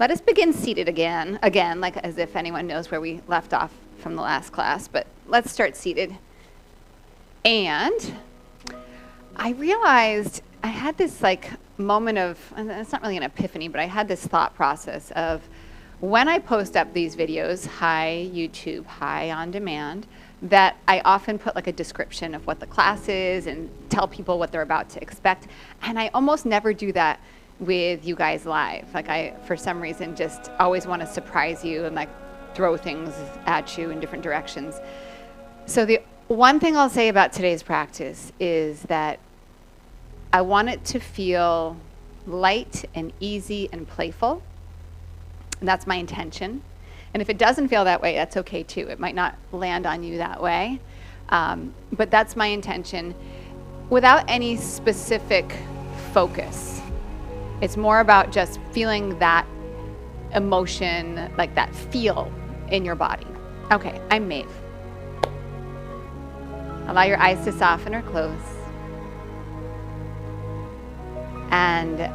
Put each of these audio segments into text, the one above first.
Let us begin seated again, like as if anyone knows where we left off from the last class, but let's start seated. And I realized I had this like moment of, and it's not really an epiphany, but I had this thought process of when I post up these videos, hi YouTube, hi on demand, that I often put like a description of what the class is and tell people what they're about to expect. And I almost never do that with you guys live. Like I, for some reason, just always want to surprise you and like throw things at you in different directions. So the one thing I'll say about today's practice is that I want it to feel light and easy and playful. And that's my intention. And if it doesn't feel that way, that's okay too. It might not land on you that way. But that's my intention without any specific focus. It's more about just feeling that emotion, like that feel in your body. Okay, I'm Maeve. Allow your eyes to soften or close. And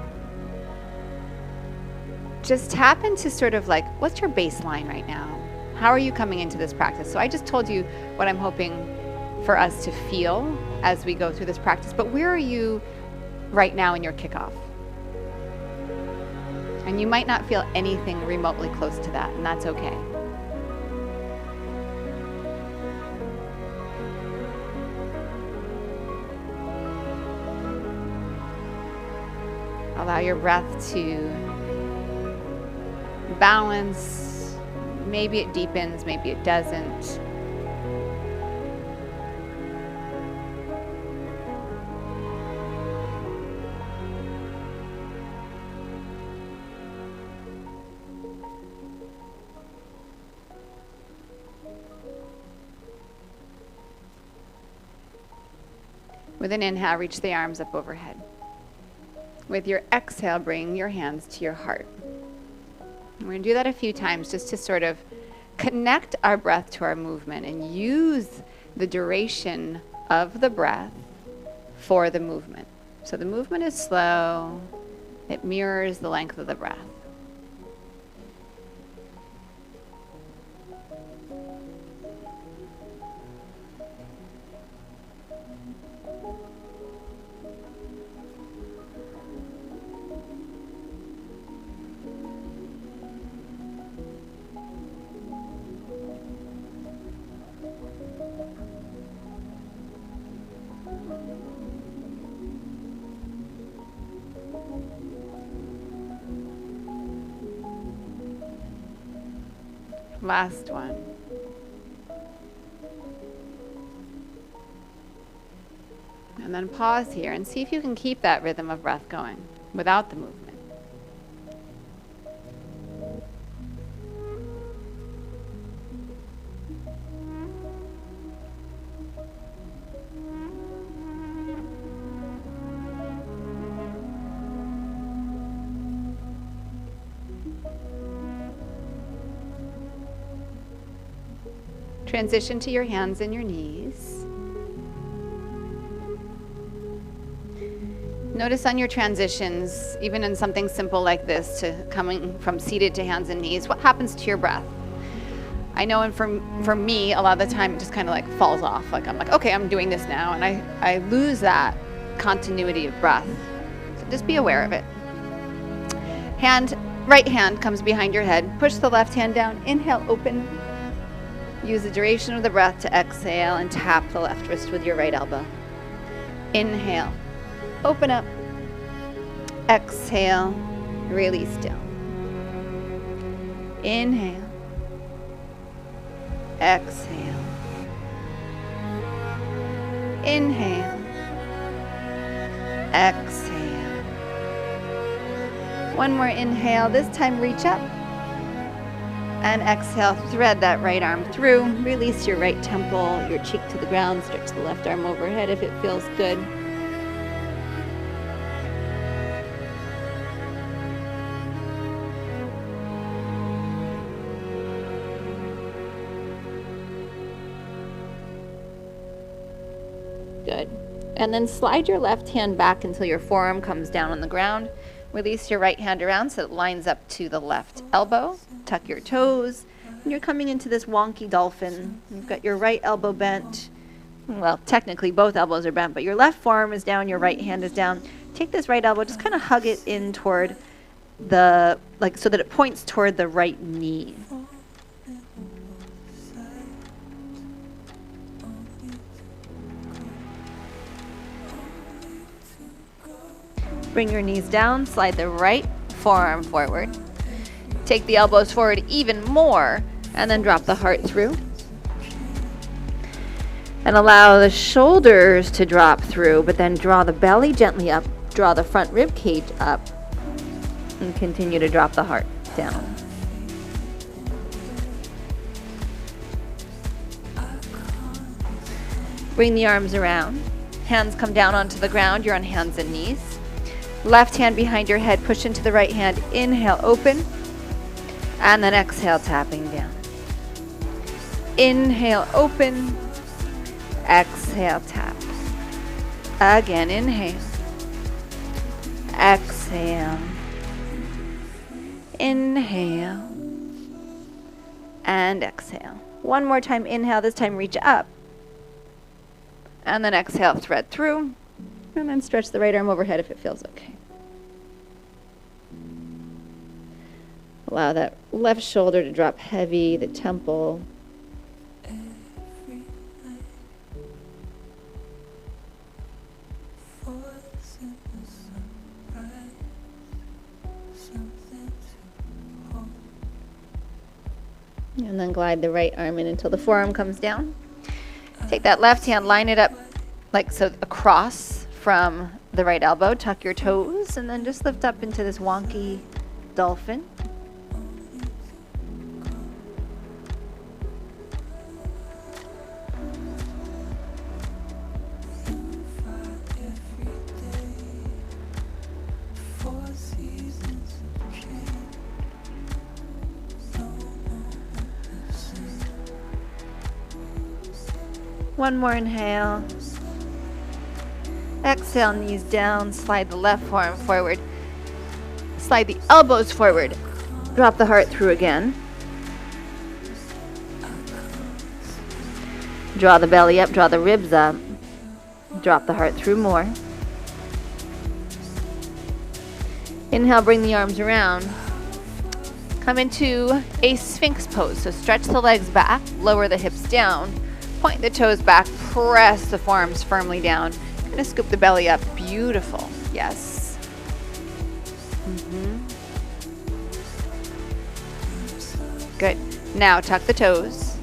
just tap into sort of like, what's your baseline right now? How are you coming into this practice? So I just told you what I'm hoping for us to feel as we go through this practice, but where are you right now in your kickoff? And you might not feel anything remotely close to that, and that's okay. Allow your breath to balance. Maybe it deepens, maybe it doesn't. With an inhale, reach the arms up overhead. With your exhale, bring your hands to your heart. We're going to do that a few times just to sort of connect our breath to our movement and use the duration of the breath for the movement. So the movement is slow. It mirrors the length of the breath. Last one. And then pause here and see if you can keep that rhythm of breath going without the movement. Transition to your hands and your knees. Notice on your transitions, even in something simple like this, to coming from seated to hands and knees, what happens to your breath? I know, and for me, a lot of the time it just kind of like falls off. Like I'm like, okay, I'm doing this now, and I lose that continuity of breath. So just be aware of it. Right hand comes behind your head. Push the left hand down. Inhale, open. Use the duration of the breath to exhale and tap the left wrist with your right elbow. Inhale, open up. Exhale, release down. Inhale, exhale. Inhale, exhale. One more inhale. This time reach up. And exhale, thread that right arm through. Release your right temple, your cheek to the ground. Stretch the left arm overhead if it feels good. Good. And then slide your left hand back until your forearm comes down on the ground. Release your right hand around so it lines up to the left elbow. Tuck your toes. And you're coming into this wonky dolphin. You've got your right elbow bent. Well, technically both elbows are bent, but your left forearm is down, your right hand is down. Take this right elbow, just kind of hug it in toward the, like, so that it points toward the right knee. Bring your knees down, slide the right forearm forward. Take the elbows forward even more, and then drop the heart through. And allow the shoulders to drop through, but then draw the belly gently up, draw the front rib cage up, and continue to drop the heart down. Bring the arms around. Hands come down onto the ground. You're on hands and knees. Left hand behind your head, push into the right hand. Inhale, open. And then exhale, tapping down. Inhale, open. Exhale, tap. Again, inhale. Exhale. Inhale. And exhale. One more time, inhale. This time, reach up. And then exhale, thread through. And then stretch the right arm overhead if it feels okay. Allow that left shoulder to drop heavy, the temple. And then glide the right arm in until the forearm comes down. Take that left hand, line it up like so across from the right elbow. Tuck your toes and then just lift up into this wonky dolphin. One more inhale. Exhale, knees down. Slide the left forearm forward. Slide the elbows forward. Drop the heart through again. Draw the belly up, draw the ribs up. Drop the heart through more. Inhale, bring the arms around. Come into a Sphinx pose. So stretch the legs back, lower the hips down. Point the toes back, press the forearms firmly down. Kind of scoop the belly up. Beautiful. Yes. Good. Now tuck the toes.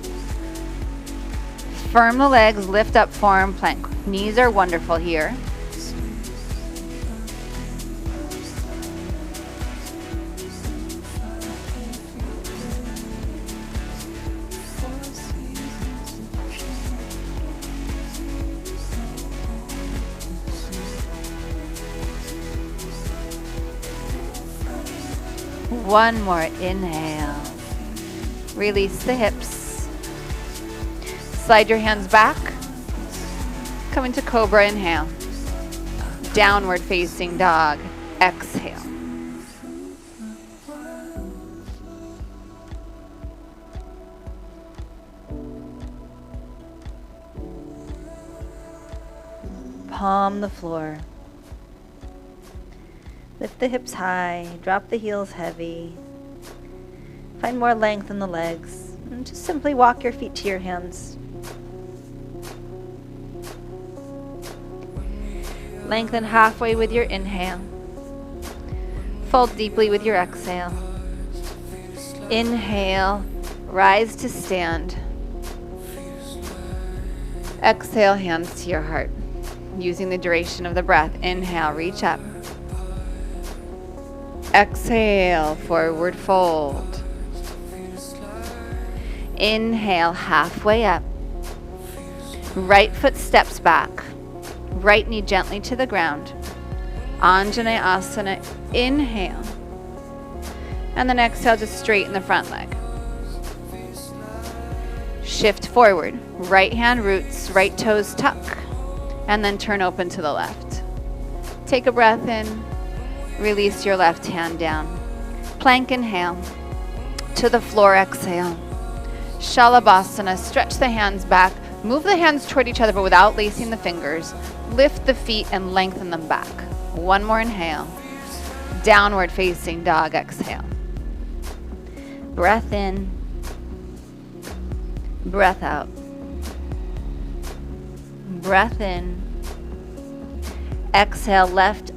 Firm the legs, lift up forearm plank. Knees are wonderful here. One more inhale. Release the hips. Slide your hands back. Come into cobra, inhale. Downward facing dog, exhale. Palm the floor. Lift the hips high, drop the heels heavy. Find more length in the legs. And just simply walk your feet to your hands. Lengthen halfway with your inhale. Fold deeply with your exhale. Inhale, rise to stand. Exhale, hands to your heart. Using the duration of the breath, inhale, reach up. Exhale, forward fold. Inhale, halfway up. Right foot steps back. Right knee gently to the ground. Anjaneyasana, inhale. And then exhale, just straighten the front leg. Shift forward. Right hand roots, right toes tuck. And then turn open to the left. Take a breath in. Release your left hand down. Plank inhale. To the floor, exhale. Shalabhasana, stretch the hands back. Move the hands toward each other, but without lacing the fingers. Lift the feet and lengthen them back. One more inhale. Downward facing dog, exhale. Breath in. Breath out. Breath in. Exhale, right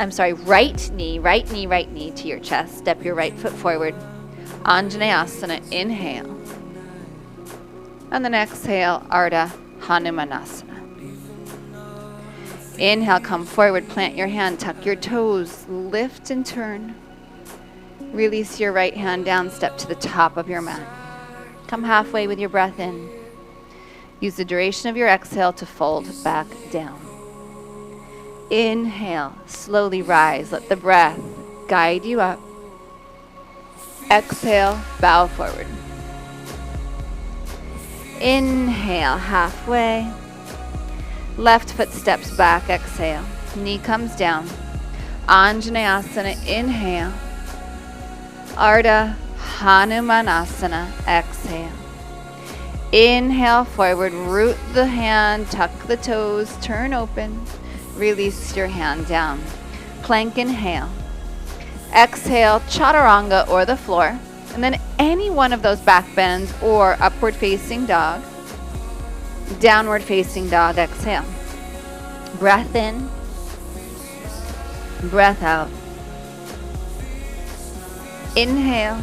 knee to your chest. Step your right foot forward. Anjaneyasana, inhale. And then exhale, Ardha Hanumanasana. Inhale, come forward, plant your hand, tuck your toes, lift and turn. Release your right hand down, step to the top of your mat. Come halfway with your breath in. Use the duration of your exhale to fold back down. Inhale, slowly rise, let the breath guide you up. Exhale, bow forward. Inhale, halfway. Left foot steps back, exhale. Knee comes down. Anjaneyasana, inhale. Ardha Hanumanasana, exhale. Inhale, forward, root the hand, tuck the toes, turn open. Release your hand down. Plank inhale. Exhale, chaturanga or the floor. And then any one of those back bends or upward facing dog. Downward facing dog, exhale. Breath in. Breath out. Inhale.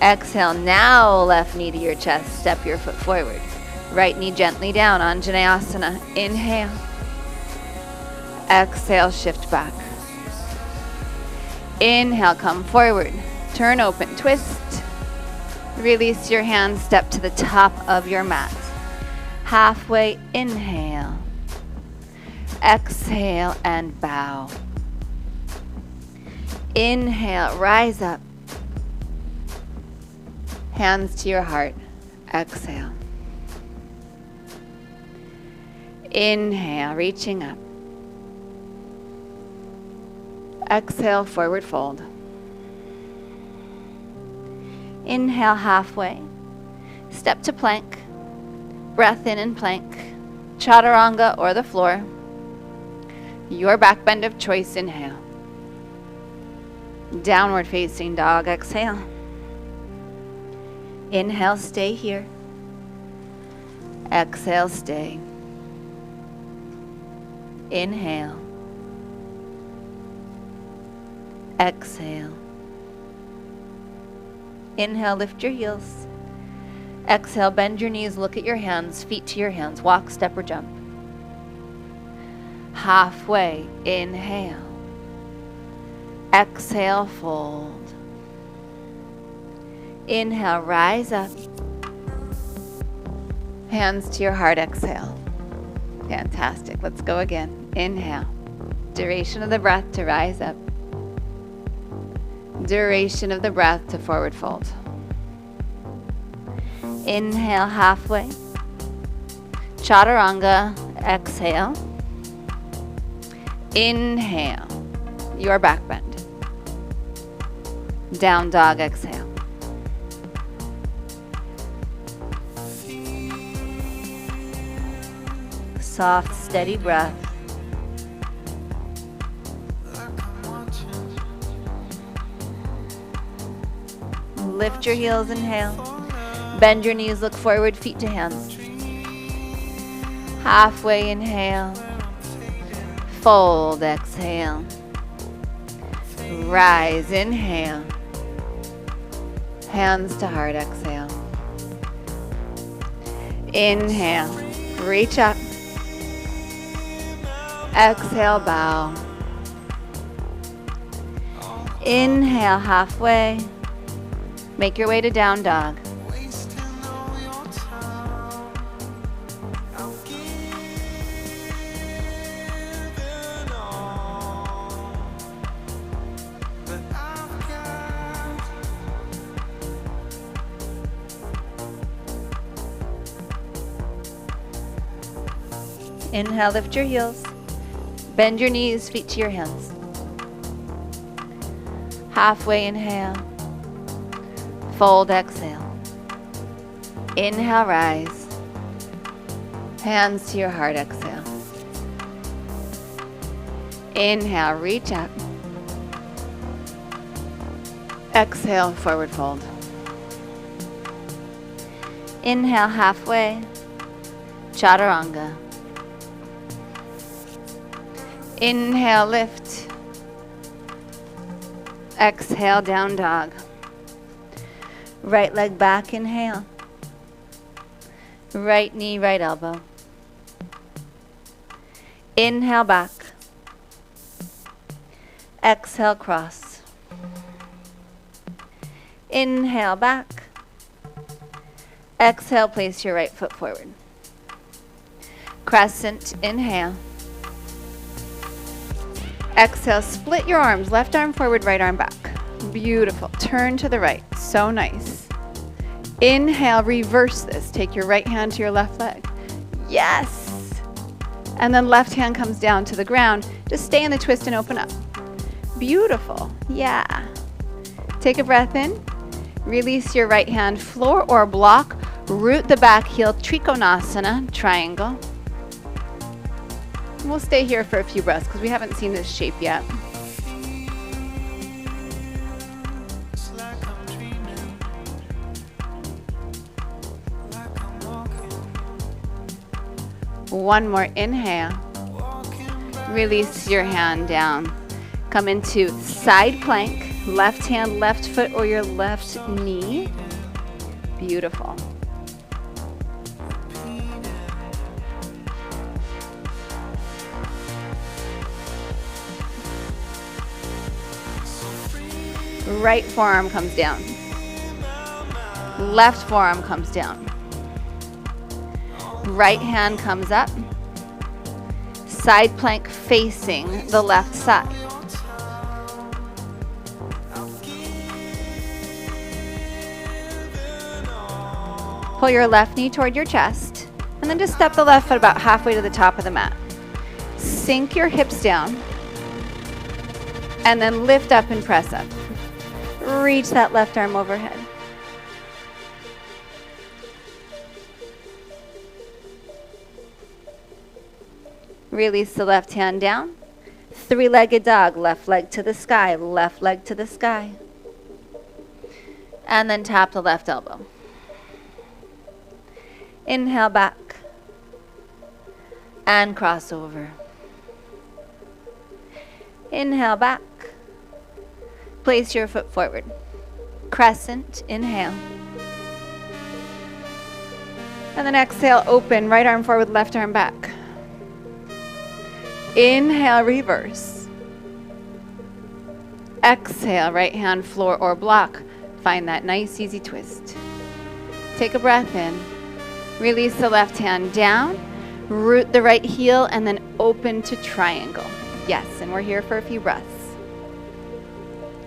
Exhale. Now left knee to your chest. Step your foot forward. Right knee gently down. Anjaneyasana. Inhale. Exhale. Shift back. Inhale. Come forward. Turn open. Twist. Release your hands. Step to the top of your mat. Halfway. Inhale. Exhale and bow. Inhale. Rise up. Hands to your heart. Exhale. Inhale, reaching up. Exhale, forward fold. Inhale, halfway. Step to plank. Breath in and plank. Chaturanga or the floor. Your back bend of choice, inhale. Downward facing dog, exhale. Inhale, stay here. Exhale, stay. Inhale. Exhale. Inhale, lift your heels. Exhale, bend your knees, look at your hands, feet to your hands. Walk, step, or jump. Halfway, inhale. Exhale, fold. Inhale, rise up. Hands to your heart, exhale. Fantastic. Let's go again. Inhale. Duration of the breath to rise up. Duration of the breath to forward fold. Inhale, halfway. Chaturanga, exhale. Inhale, your back bend. Down dog, exhale. Soft, steady breath. Lift your heels, inhale. Bend your knees, look forward, feet to hands. Halfway, inhale. Fold, exhale. Rise, inhale. Hands to heart, exhale. Inhale, reach up. Exhale, bow. Inhale, halfway. Make your way to down dog. Inhale, lift your heels. Bend your knees, feet to your hands. Halfway inhale. Fold, exhale. Inhale, rise. Hands to your heart, exhale. Inhale, reach up. Exhale, forward fold. Inhale, halfway. Chaturanga. Inhale, lift. Exhale, down dog. Right leg back, inhale. Right knee, right elbow. Inhale, back. Exhale, cross. Inhale, back. Exhale, place your right foot forward. Crescent, inhale. Exhale, split your arms, left arm forward, right arm back. Beautiful. Turn to the right. So nice. Inhale, reverse this. Take your right hand to your left leg. Yes. And then left hand comes down to the ground. Just stay in the twist and open up. Beautiful. Yeah. Take a breath in. Release your right hand, floor or block. Root the back heel, Trikonasana, triangle. We'll stay here for a few breaths because we haven't seen this shape yet. One more inhale. Release your hand down. Come into side plank. Left hand, left foot, or your left knee. Beautiful. Right forearm comes down. Left forearm comes down. Right hand comes up. Side plank facing the left side. Pull your left knee toward your chest, and then just step the left foot about halfway to the top of the mat. Sink your hips down, and then lift up and press up. Reach that left arm overhead. Release the left hand down. Three-legged dog, left leg to the sky, left leg to the sky. And then tap the left elbow. Inhale back. And cross over. Inhale back. Place your foot forward. Crescent, inhale. And then exhale, open, right arm forward, left arm back. Inhale, reverse. Exhale, right hand, floor or block. Find that nice, easy twist. Take a breath in. Release the left hand down. Root the right heel and then open to triangle. Yes, and we're here for a few breaths.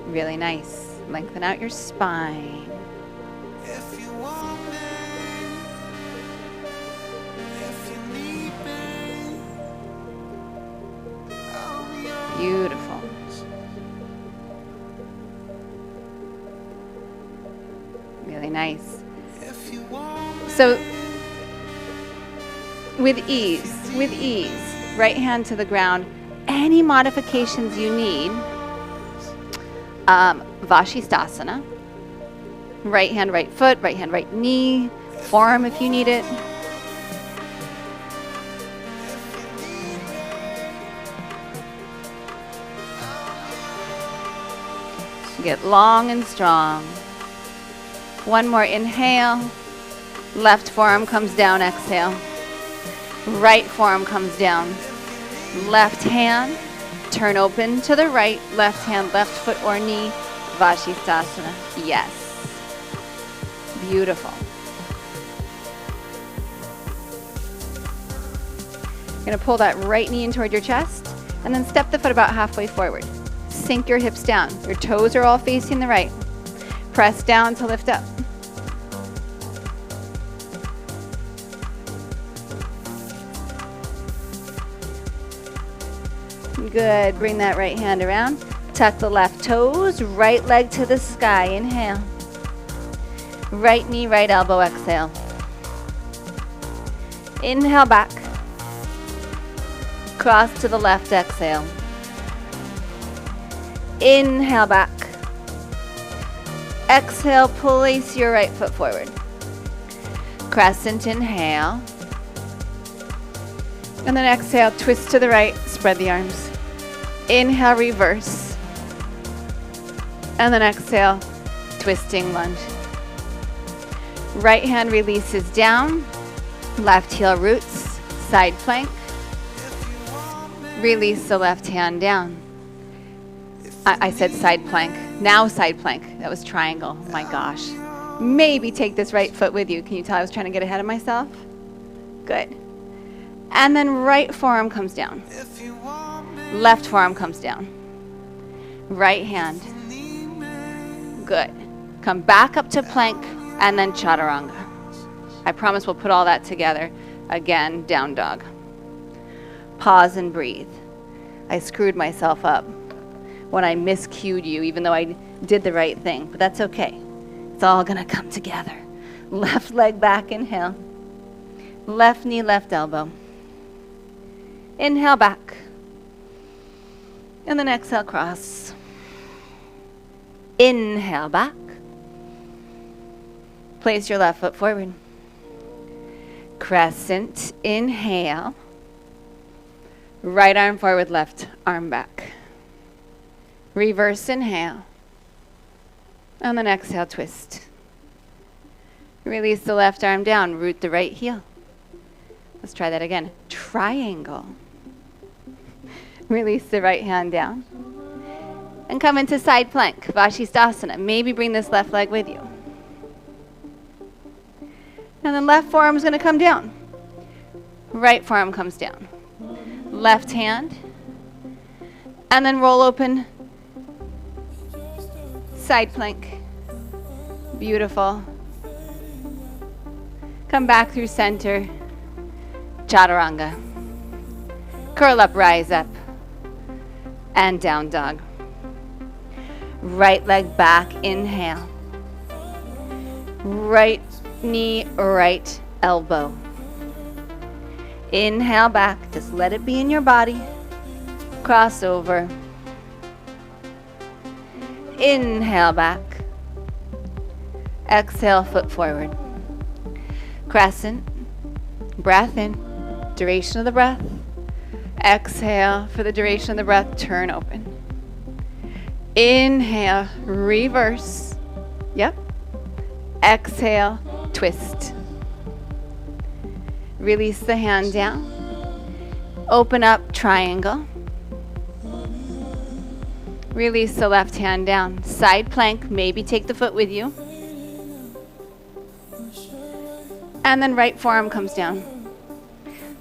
Really nice. Lengthen out your spine. If you want me, if you need me, I'll be yours. Beautiful. Really nice. If you want me, So with ease, right hand to the ground. Any modifications you need, Vashisthasana, right hand, right foot, right hand, right knee, forearm if you need it. Get long and strong. One more inhale. Left forearm comes down, exhale. Right forearm comes down. Left hand, turn open to the right. Left hand, left foot or knee, Vashisthasana. Yes. Beautiful. You're going to pull that right knee in toward your chest and then step the foot about halfway forward. Sink your hips down. Your toes are all facing the right. Press down to lift up. Good. Bring that right hand around. Tuck the left toes, right leg to the sky, inhale. Right knee, right elbow, exhale. Inhale back. Cross to the left, exhale. Inhale back. Exhale, place your right foot forward. Crescent, inhale. And then exhale, twist to the right, spread the arms. Inhale, reverse. And then exhale, twisting lunge. Right hand releases down. Left heel roots, side plank. Release the left hand down. I said side plank. Now side plank. That was triangle. Oh my gosh. Maybe take this right foot with you. Can you tell I was trying to get ahead of myself? Good. And then right forearm comes down. Left forearm comes down. Right hand. Good. Come back up to plank and then chaturanga. I promise we'll put all that together. Again, down dog. Pause and breathe. I screwed myself up when I miscued you, even though I did the right thing, but that's okay. It's all gonna come together. Left leg back, inhale. Left knee, left elbow. Inhale back. And then exhale, cross. Inhale back. Place your left foot forward. Crescent, inhale. Right arm forward, left arm back. Reverse inhale. And then exhale, twist. Release the left arm down, root the right heel. Let's try that again. Triangle. Release the right hand down. And come into side plank, Vashisthasana. Maybe bring this left leg with you. And then left forearm is going to come down. Right forearm comes down. Left hand. And then roll open. Side plank. Beautiful. Come back through center. Chaturanga. Curl up, rise up. And down dog. Right leg back, inhale. Right knee, right elbow. Inhale back, just let it be in your body. Cross over. Inhale back. Exhale, foot forward. Crescent, breath in, duration of the breath. Exhale, for the duration of the breath, turn open. Inhale, reverse. Yep. Exhale, twist. Release the hand down. Open up, triangle. Release the left hand down. Side plank, maybe take the foot with you. And then right forearm comes down.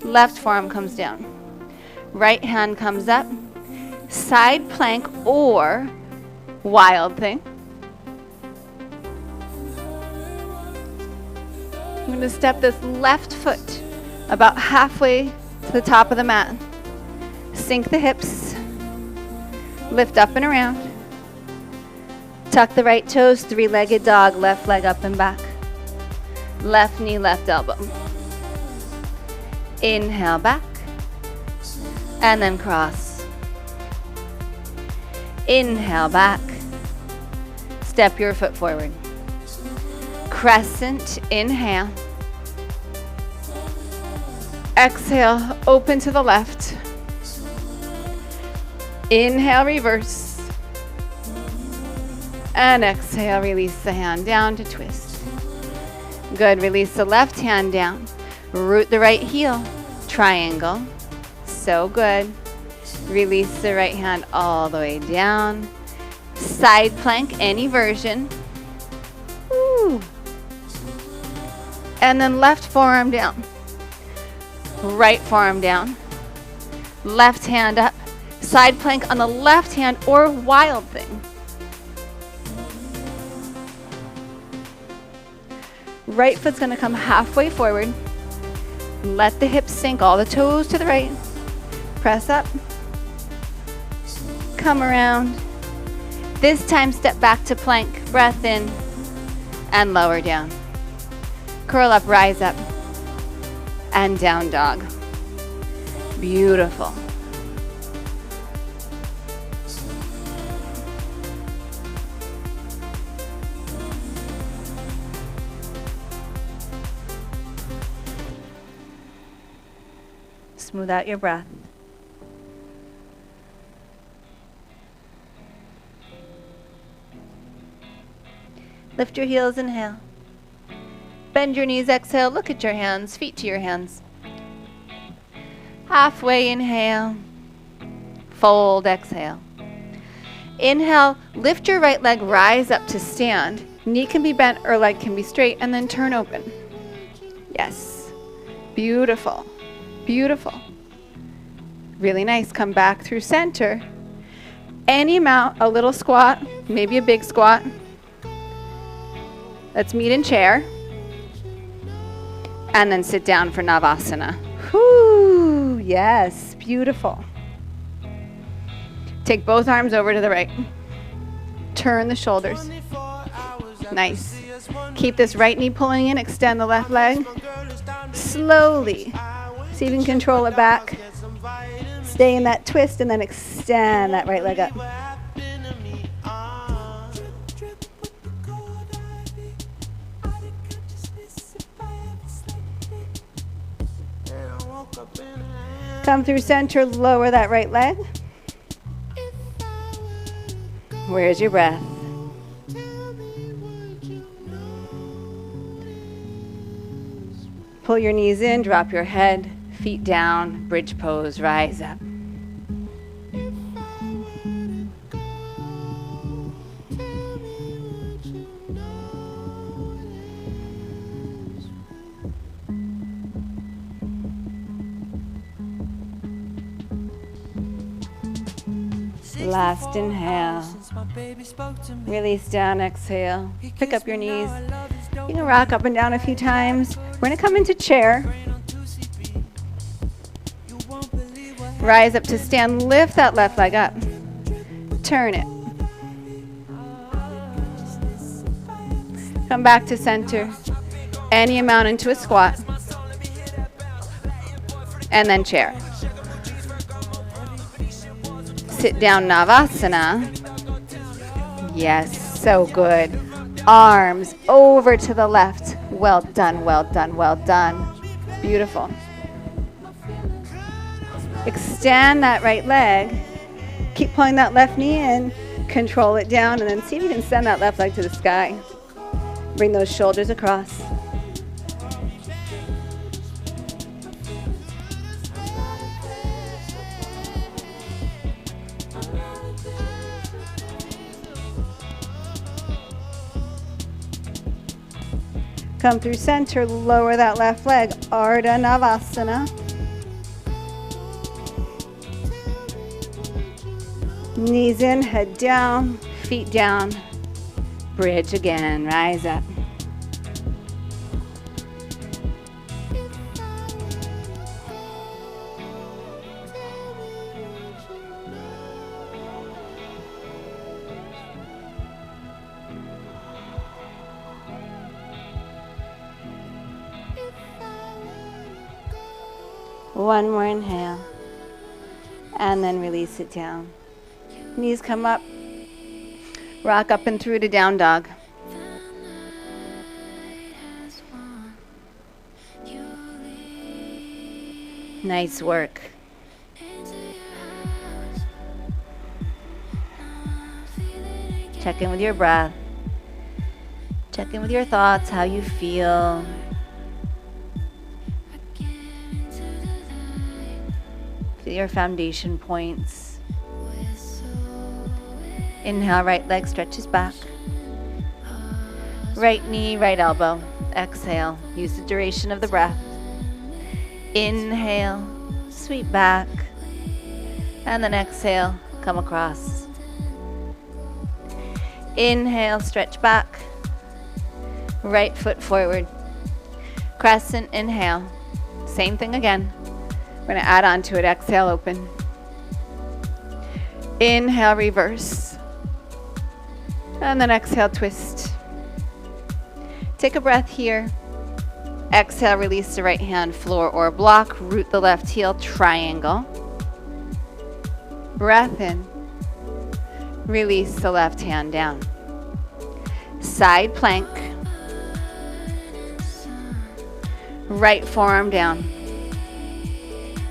Left forearm comes down. Right hand comes up. Side plank or wild thing. I'm going to step this left foot about halfway to the top of the mat. Sink the hips. Lift up and around. Tuck the right toes, three-legged dog, left leg up and back. Left knee, left elbow. Inhale back. And then cross. Inhale back. Step your foot forward. Crescent, inhale. Exhale, open to the left. Inhale, reverse. And exhale, release the hand down to twist. Good, release the left hand down. Root the right heel, triangle. So good. Release the right hand all the way down. Side plank, any version. Woo. And then left forearm down. Right forearm down. Left hand up. Side plank on the left hand or wild thing. Right foot's going to come halfway forward. Let the hips sink, all the toes to the right. Press up. Come around. This time, step back to plank. Breath in and lower down. Curl up, rise up, and down dog. Beautiful. Smooth out your breath. Lift your heels, inhale. Bend your knees, exhale. Look at your hands, feet to your hands. Halfway, inhale. Fold, exhale. Inhale, lift your right leg, rise up to stand. Knee can be bent or leg can be straight, and then turn open. Yes. Beautiful. Beautiful. Really nice. Come back through center. Any amount, a little squat, maybe a big squat. Let's meet in chair. And then sit down for Navasana. Whoo, yes, beautiful. Take both arms over to the right. Turn the shoulders. Nice. Keep this right knee pulling in, extend the left leg. Slowly. See if you can control it back. Stay in that twist and then extend that right leg up. Come through center, lower that right leg. Where's your breath? Pull your knees in, drop your head, feet down, bridge pose, rise up. Last inhale. Release down, exhale. Pick up your knees. You can rock up and down a few times. We're going to come into chair. Rise up to stand. Lift that left leg up. Turn it. Come back to center. Any amount into a squat. And then chair. Sit down, Navasana. Yes, so good. Arms over to the left. Well done, well done, well done. Beautiful. Extend that right leg. Keep pulling that left knee in. Control it down, and then see if you can send that left leg to the sky. Bring those shoulders across. Come through center, lower that left leg, Ardha Navasana. Knees in, head down, feet down. Bridge again, rise up. One more inhale, and then release it down. Knees come up, rock up and through to down dog. Nice work. Check in with your breath. Check in with your thoughts, how you feel. Feel your foundation points. Inhale, right leg stretches back. Right knee, right elbow. Exhale, use the duration of the breath. Inhale, sweep back. And then exhale, come across. Inhale, stretch back. Right foot forward. Crescent, inhale. Same thing again. We're going to add on to it. Exhale, open. Inhale, reverse. And then exhale, twist. Take a breath here. Exhale, release the right hand, floor or block. Root the left heel, triangle. Breath in. Release the left hand down. Side plank. Right forearm down.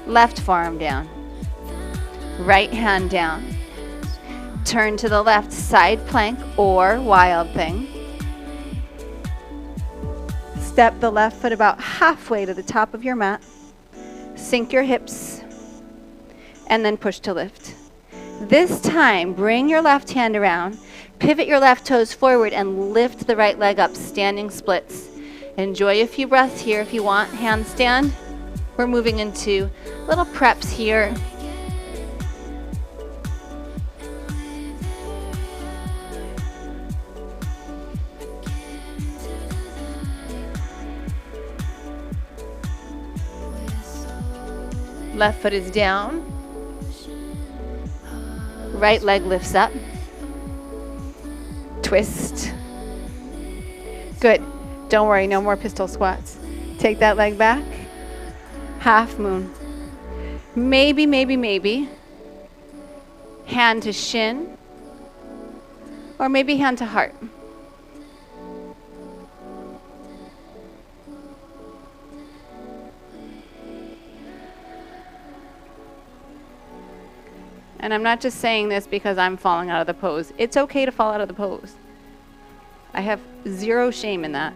Left forearm down. Right hand down. Turn to the left, side plank or wild thing. Step the left foot about halfway to the top of your mat. Sink your hips and then push to lift. This time, bring your left hand around, pivot your left toes forward and lift the right leg up, standing splits. Enjoy a few breaths here if you want. Handstand. We're moving into little preps here. Left foot is down. Right leg lifts up. Twist. Good. Don't worry, no more pistol squats. Take that leg back. Half moon. Maybe, maybe, maybe. Hand to shin. Or maybe hand to heart. And I'm not just saying this because I'm falling out of the pose. It's okay to fall out of the pose. I have zero shame in that,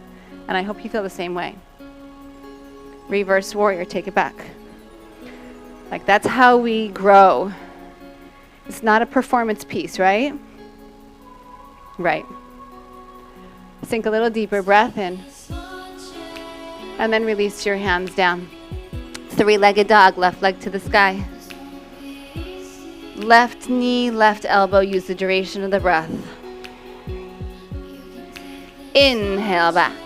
and I hope you feel the same way. Reverse warrior, take it back. Like, that's how we grow. It's not a performance piece, right? Right. Sink a little deeper, breath in. And then release your hands down. Three-legged dog, left leg to the sky. Left knee, left elbow, use the duration of the breath. Inhale back.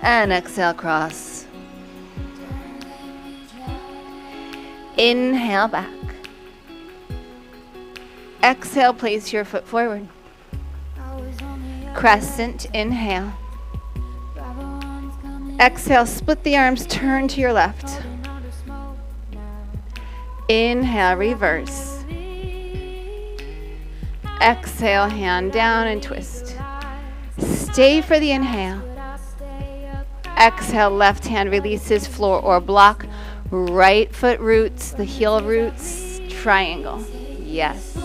And exhale, cross. Inhale back. Exhale, place your foot forward. Crescent, inhale. Exhale, split the arms, turn to your left. Inhale, reverse. Exhale, hand down and twist. Stay for the inhale. Exhale, left hand releases floor or block. Right foot roots, the heel roots, triangle. Yes.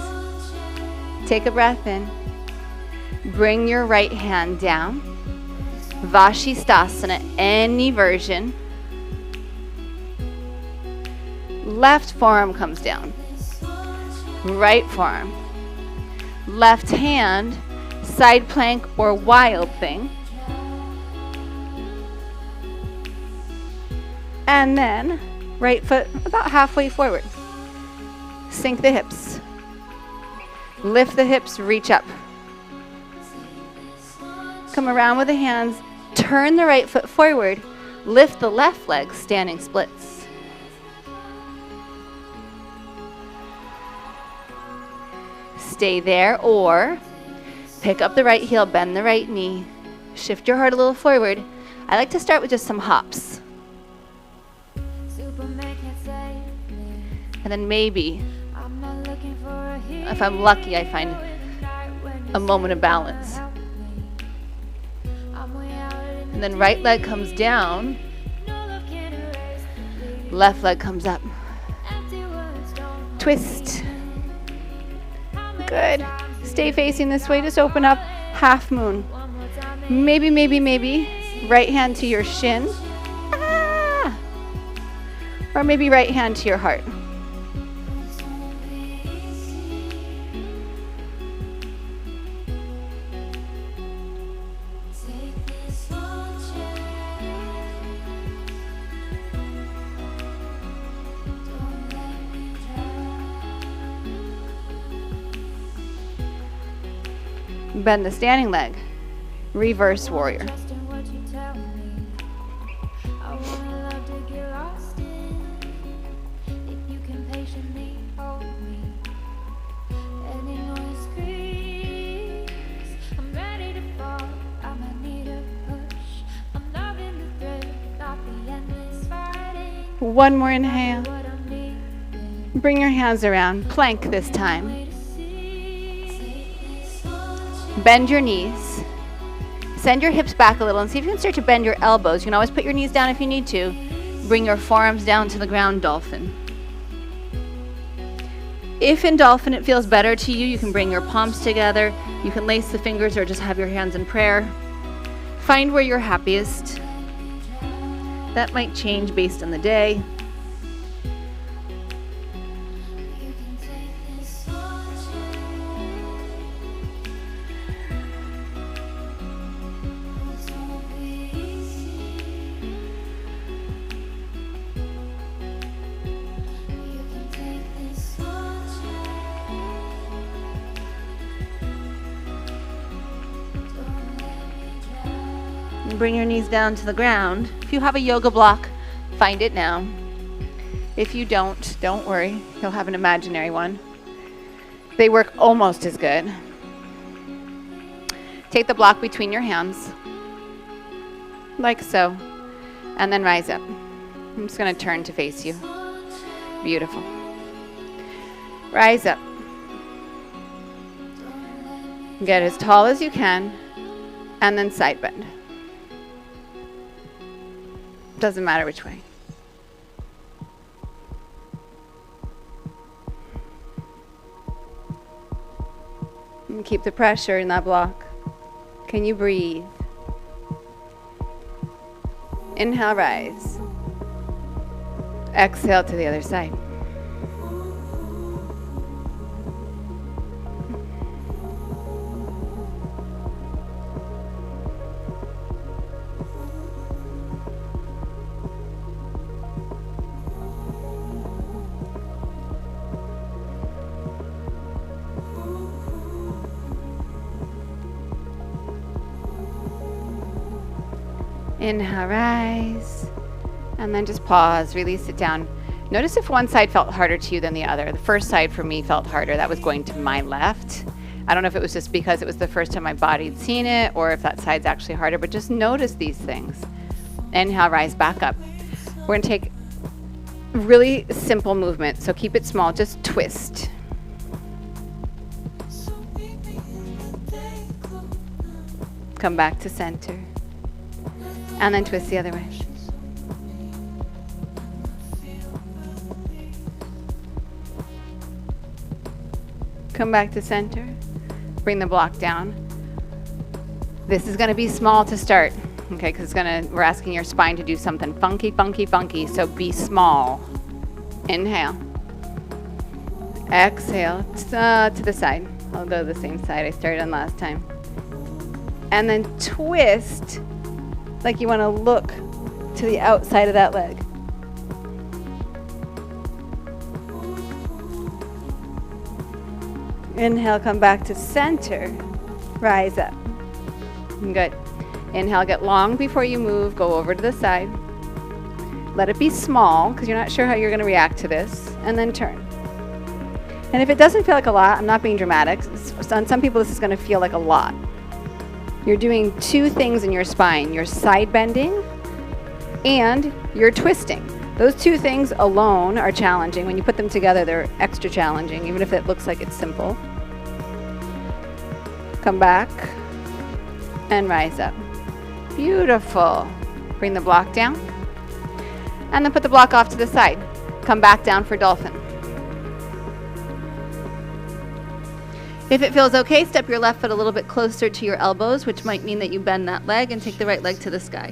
Take a breath in. Bring your right hand down. Vashisthasana, any version. Left forearm comes down. Right forearm. Left hand, side plank or wild thing. And then right foot about halfway forward. Sink the hips. Lift the hips, reach up. Come around with the hands. Turn the right foot forward. Lift the left leg, standing splits. Stay there, or pick up the right heel, bend the right knee, shift your heart a little forward. I like to start with just some hops. And then maybe, if I'm lucky, I find a moment of balance. And then right leg comes down, left leg comes up. Twist. Good. Stay facing this way. Just open up. Half moon. Maybe, maybe, maybe. Right hand to your shin. Ah! Or maybe right hand to your heart. Bend the standing leg. Reverse warrior. One more inhale. Bring your hands around. Plank this time. Bend your knees. Send your hips back a little and see if you can start to bend your elbows. You can always put your knees down if you need to. Bring your forearms down to the ground, dolphin. If in dolphin it feels better to you, you can bring your palms together. You can lace the fingers or just have your hands in prayer. Find where you're happiest. That might change based on the day. Bring your knees down to the ground. If you have a yoga block, find it now. If you don't worry. You'll have an imaginary one. They work almost as good. Take the block between your hands, like so, and then rise up. I'm just going to turn to face you. Beautiful. Rise up. Get as tall as you can, and then side bend. Doesn't matter which way. And keep the pressure in that block. Can you breathe? Inhale, rise. Exhale to the other side. Inhale, rise, and then just pause, release it down. Notice if one side felt harder to you than the other. The first side for me felt harder. That was going to my left. I don't know if it was just because it was the first time my body had seen it or if that side's actually harder, but just notice these things. Inhale, rise back up. We're going to take really simple movement, so keep it small. Just twist. Come back to center. And then twist the other way. Come back to center. Bring the block down. This is going to be small to start, okay? Because we're asking your spine to do something funky, funky, funky. So be small. Inhale. Exhale to the side. I'll go the same side I started on last time. And then twist. Like you want to look to the outside of that leg. Inhale, come back to center. Rise up. Good. Inhale, get long before you move. Go over to the side. Let it be small because you're not sure how you're going to react to this. And then turn. And if it doesn't feel like a lot, I'm not being dramatic. On some people, this is going to feel like a lot. You're doing two things in your spine. You're side bending and you're twisting. Those two things alone are challenging. When you put them together, they're extra challenging, even if it looks like it's simple. Come back and rise up. Beautiful. Bring the block down. And then put the block off to the side. Come back down for dolphin. If it feels okay, step your left foot a little bit closer to your elbows, which might mean that you bend that leg and take the right leg to the sky.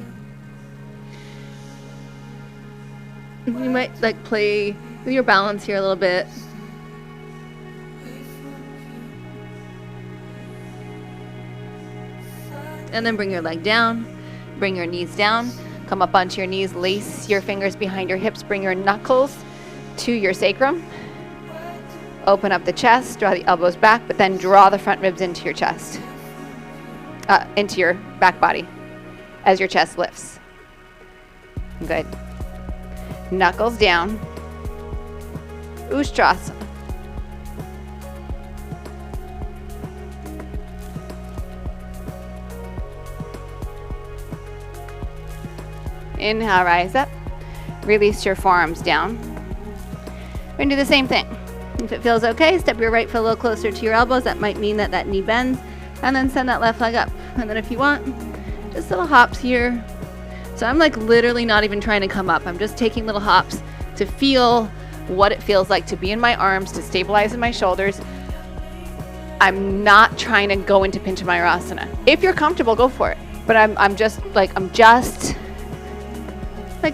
You might play with your balance here a little bit. And then bring your leg down, bring your knees down, come up onto your knees, lace your fingers behind your hips, bring your knuckles to your sacrum. Open up the chest, draw the elbows back, but then draw the front ribs into your chest, into your back body as your chest lifts. Good. Knuckles down. Ustrasana. Inhale, rise up. Release your forearms down. We're gonna do the same thing. If it feels okay, step your right foot a little closer to your elbows. That might mean that that knee bends. And then send that left leg up. And then if you want, just little hops here. So I'm like literally not even trying to come up. I'm just taking little hops to feel what it feels like to be in my arms, to stabilize in my shoulders. I'm not trying to go into Pincha Mayurasana. If you're comfortable, go for it. But I'm just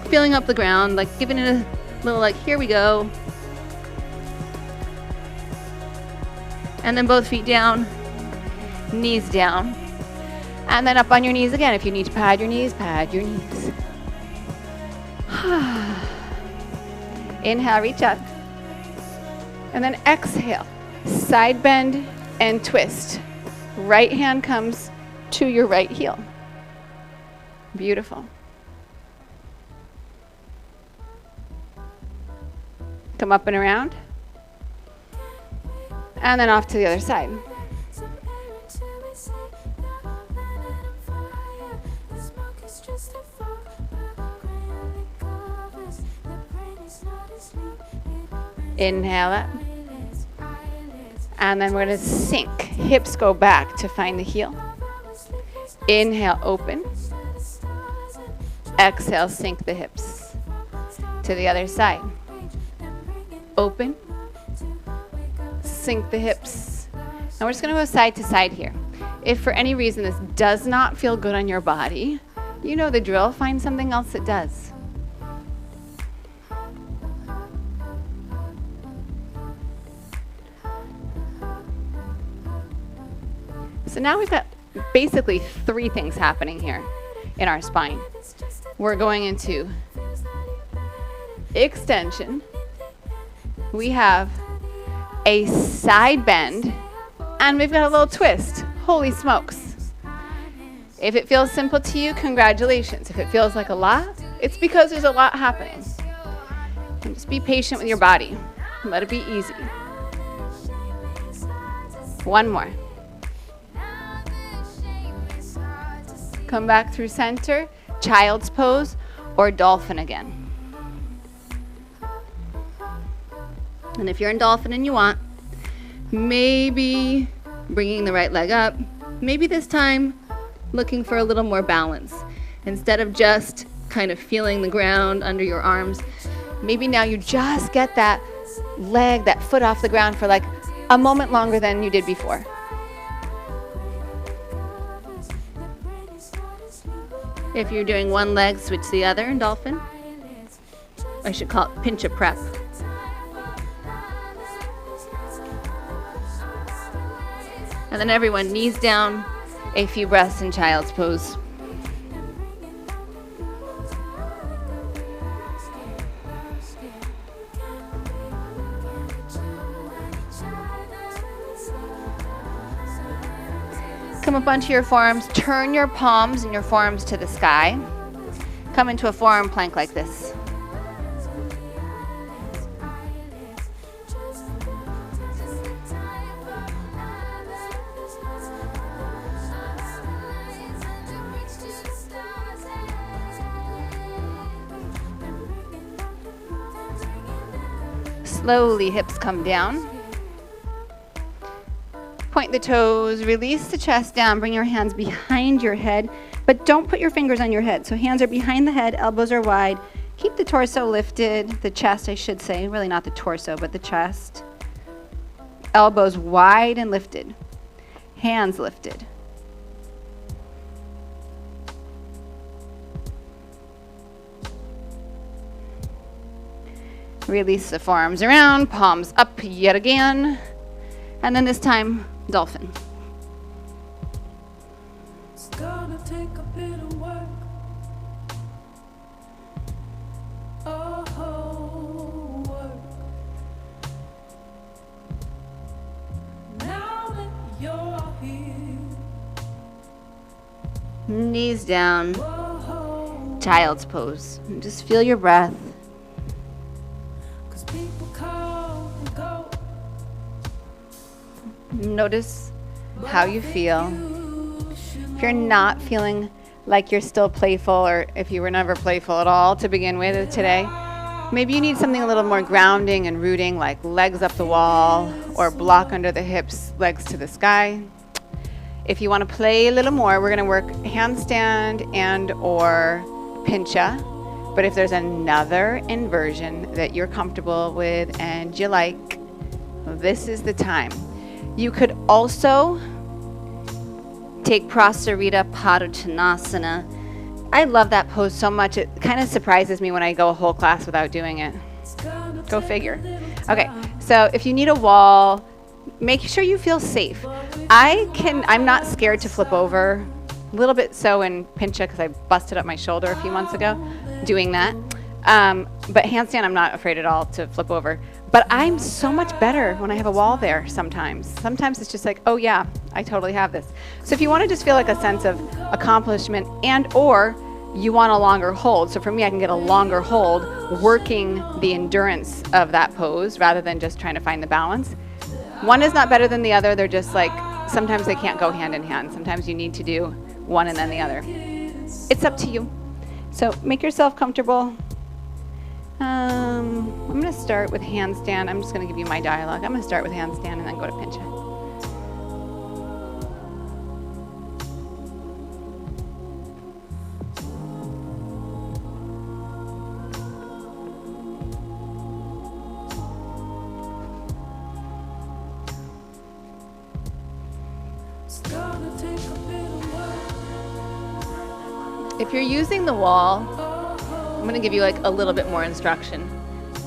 feeling up the ground, like giving it a little like, here we go. And then both feet down, knees down. And then up on your knees again. If you need to pad your knees, pad your knees. Inhale, reach up. And then exhale, side bend and twist. Right hand comes to your right heel. Beautiful. Come up and around. And then off to the other side. Inhale up. And then we're going to sink. Hips go back to find the heel. Inhale, open. Exhale, sink the hips to the other side. Open. Sink the hips. And we're just going to go side to side here. If for any reason this does not feel good on your body, you know the drill. Find something else that does. So now we've got basically 3 things happening here in our spine. We're going into extension. We have a side bend, and we've got a little twist. Holy smokes. If it feels simple to you, congratulations. If it feels like a lot, it's because there's a lot happening. And just be patient with your body. Let it be easy. One more. Come back through center, child's pose, or dolphin again. And if you're in dolphin and you want, maybe bringing the right leg up, maybe this time looking for a little more balance. Instead of just kind of feeling the ground under your arms, maybe now you just get that leg, that foot off the ground for like a moment longer than you did before. If you're doing one leg, switch the other in dolphin. I should call it pincha prep. And then everyone, knees down, a few breaths in child's pose. Come up onto your forearms, turn your palms and your forearms to the sky. Come into a forearm plank like this. Slowly, hips come down. Point the toes, release the chest down, bring your hands behind your head, but don't put your fingers on your head. So hands are behind the head, elbows are wide. Keep the torso lifted, the chest I should say, really not the torso, but the chest. Elbows wide and lifted, hands lifted. Release the forearms around, palms up yet again. And then this time, dolphin. It's gonna take a bit of work. Oh, work. Now that you're here. Knees down, Whoa. child's pose. And just feel your breath. 'Cause people come and go. Notice how you feel. If you're not feeling like you're still playful, or if you were never playful at all to begin with today, Maybe you need something a little more grounding and rooting, like legs up the wall or block under the hips, legs to the sky. If you want to play a little more, we're going to work handstand and or pincha. But if there's another inversion that you're comfortable with and you like, this is the time. You could also take Prasarita Padottanasana. I love that pose so much. It kind of surprises me when I go a whole class without doing it. Go figure. Okay, so if you need a wall, make sure you feel safe. I'm not scared to flip over. A little bit so in pincha because I busted up my shoulder a few months ago doing that. But handstand, I'm not afraid at all to flip over. But I'm so much better when I have a wall there sometimes. Sometimes it's just like, oh yeah, I totally have this. So if you want to just feel like a sense of accomplishment and or you want a longer hold. So for me, I can get a longer hold working the endurance of that pose rather than just trying to find the balance. One is not better than the other. They're just like, sometimes they can't go hand in hand. Sometimes you need to do one and then the other. It's up to you. So make yourself comfortable. I'm going to start with handstand. I'm just going to give you my dialogue. I'm going to start with handstand and then go to pincha. If you're using the wall, I'm going to give you like a little bit more instruction.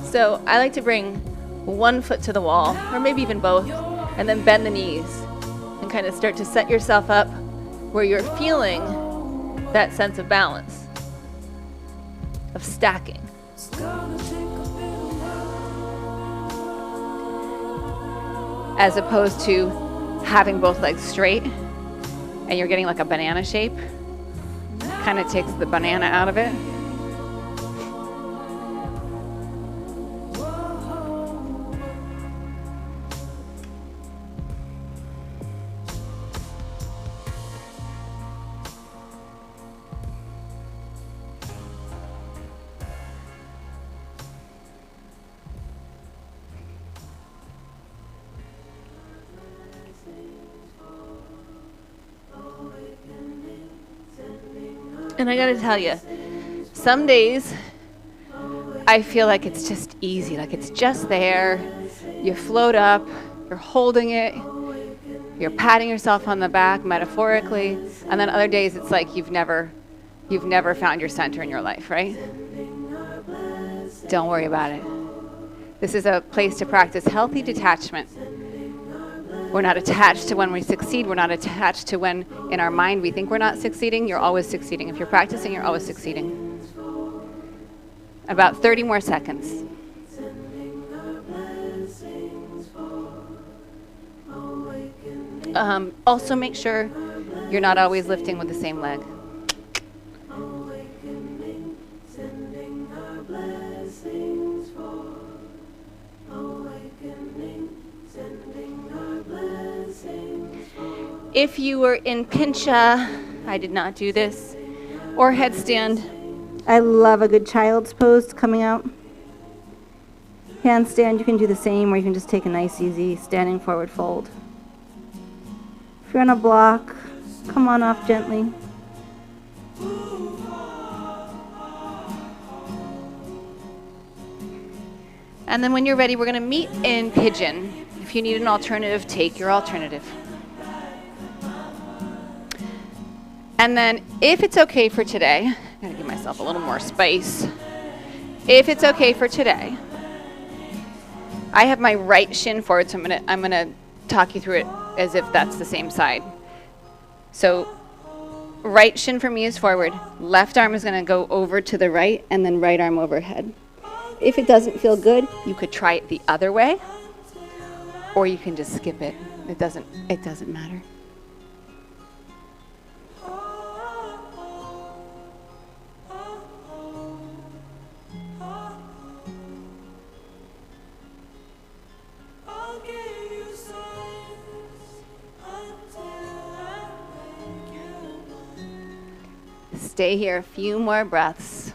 So I like to bring one foot to the wall, or maybe even both, and then bend the knees and kind of start to set yourself up where you're feeling that sense of balance, of stacking. As opposed to having both legs straight and you're getting like a banana shape. Kind of takes the banana out of it. And I gotta tell you, some days I feel like it's just easy, like it's just there. You float up, you're holding it, you're patting yourself on the back metaphorically, and then other days it's like you've never found your center in your life, right? Don't worry about it. This is a place to practice healthy detachment. We're not attached to when we succeed. We're not attached to when in our mind we think we're not succeeding. You're always succeeding. If you're practicing, you're always succeeding. About 30 more seconds. Also make sure you're not always lifting with the same leg. If you were in pincha, I did not do this, or headstand, I love a good child's pose coming out. Handstand, you can do the same, or you can just take a nice, easy standing forward fold. If you're on a block, come on off gently. And then when you're ready, we're going to meet in pigeon. If you need an alternative, take your alternative. And then if it's okay for today, I'm going to give myself a little more space. If it's okay for today, I have my right shin forward, so I'm going to talk you through it as if that's the same side. So right shin for me is forward. Left arm is going to go over to the right, and then right arm overhead. If it doesn't feel good, you could try it the other way, or you can just skip it. It doesn't matter. Stay here a few more breaths.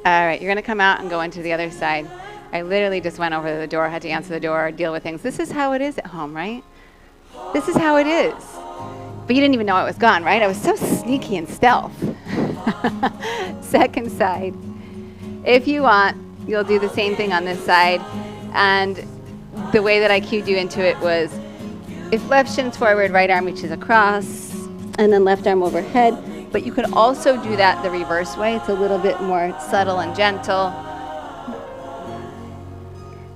All right, you're going to come out and go into the other side. I literally just went over to the door, had to answer the door, deal with things. This is how it is at home, right? This is how it is. But you didn't even know I was gone, right? I was so sneaky and stealth. Second side. If you want, you'll do the same thing on this side. And the way that I cued you into it was, if left shin's forward, right arm reaches across, and then left arm overhead. But you could also do that the reverse way. It's a little bit more subtle and gentle.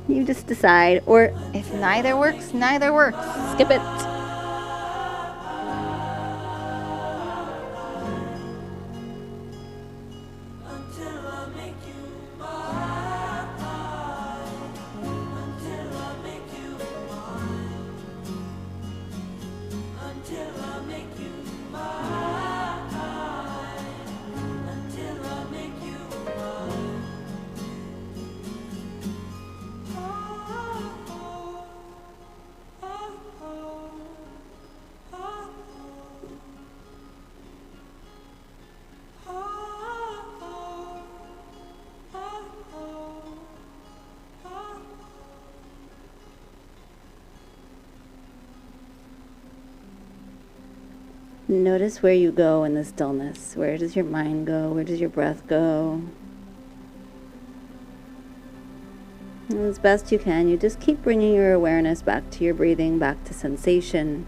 You just decide. Or if neither works, neither works. Skip it. Notice where you go in the stillness. Where does your mind go? Where does your breath go? And as best you can, you just keep bringing your awareness back to your breathing, back to sensation.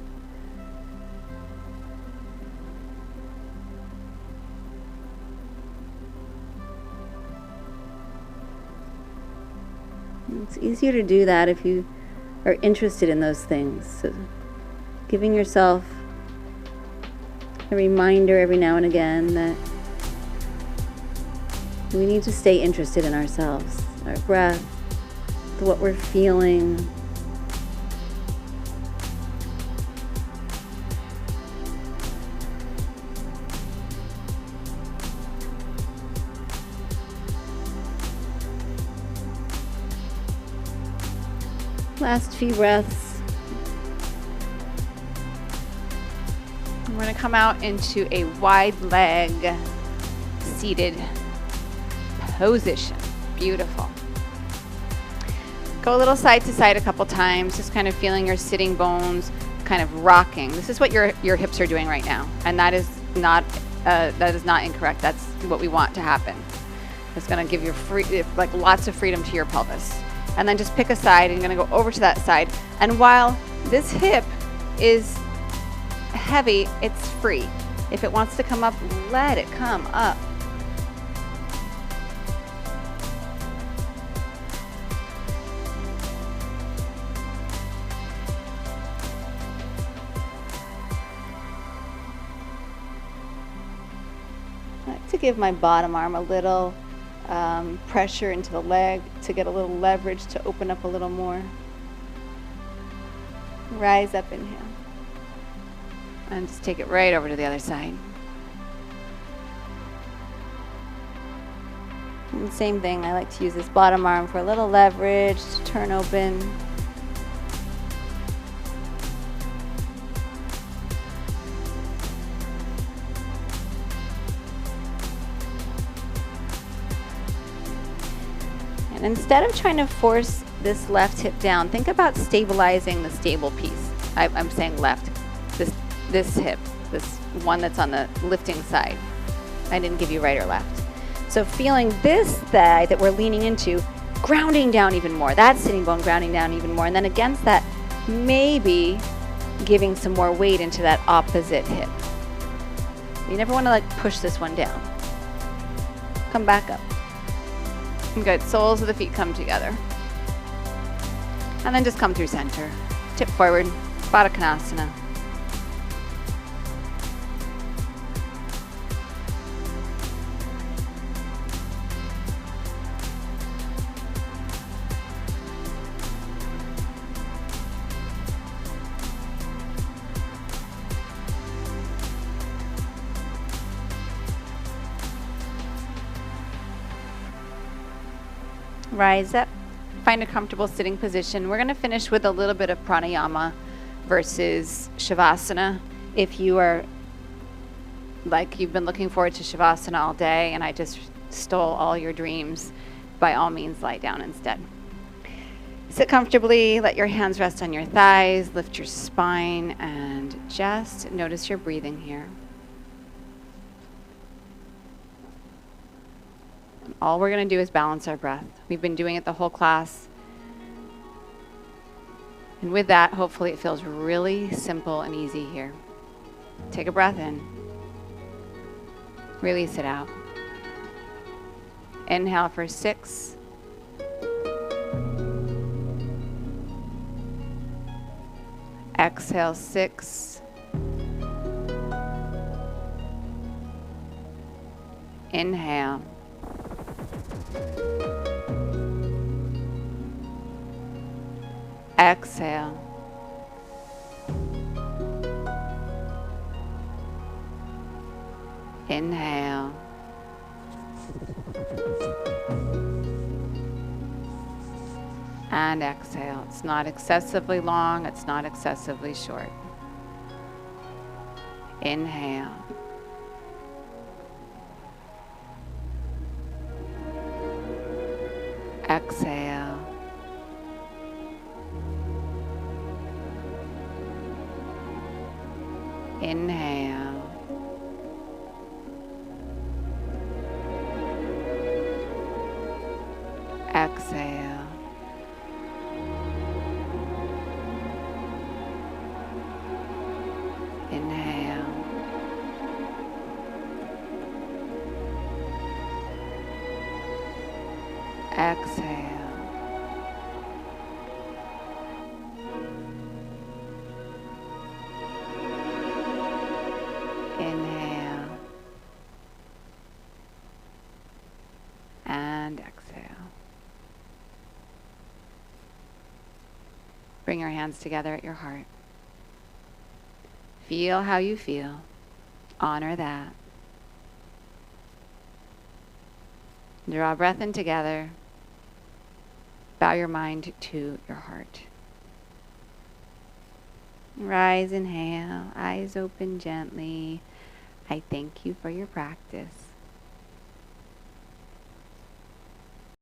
It's easier to do that if you are interested in those things. So giving yourself a reminder every now and again that we need to stay interested in ourselves, our breath, what we're feeling. Last few breaths. We're going to come out into a wide leg seated position. Beautiful. Go a little side to side a couple times, just kind of feeling your sitting bones kind of rocking. This is what your hips are doing right now, and that is not incorrect. That's what we want to happen. It's going to give you like lots of freedom to your pelvis. And then just pick a side, and you're going to go over to that side. And while this hip is heavy, it's free. If it wants to come up, let it come up. I like to give my bottom arm a little pressure into the leg to get a little leverage to open up a little more. Rise up, inhale. And just take it right over to the other side. And same thing, I like to use this bottom arm for a little leverage to turn open. And instead of trying to force this left hip down, think about stabilizing the stable piece. I'm saying left. This hip, this one that's on the lifting side. I didn't give you right or left. So feeling this thigh that we're leaning into, grounding down even more. That sitting bone grounding down even more. And then against that, maybe giving some more weight into that opposite hip. You never want to like push this one down. Come back up. Good, soles of the feet come together. And then just come through center. Tip forward, Baddha Konasana. Rise up, find a comfortable sitting position. We're going to finish with a little bit of pranayama versus shavasana. If you are like you've been looking forward to shavasana all day and I just stole all your dreams, by all means, lie down instead. Sit comfortably, let your hands rest on your thighs, lift your spine, and just notice your breathing here. And all we're going to do is balance our breath. We've been doing it the whole class. And with that, hopefully it feels really simple and easy here. Take a breath in. Release it out. Inhale for 6. Exhale 6. Inhale. Exhale. Inhale. And exhale. It's not excessively long, it's not excessively short. Inhale. Exhale. Inhale. Exhale. Inhale. Exhale. Inhale. And exhale. Bring your hands together at your heart. Feel how you feel. Honor that. Draw a breath in together. Bow your mind to your heart. Rise, inhale, eyes open gently. I thank you for your practice.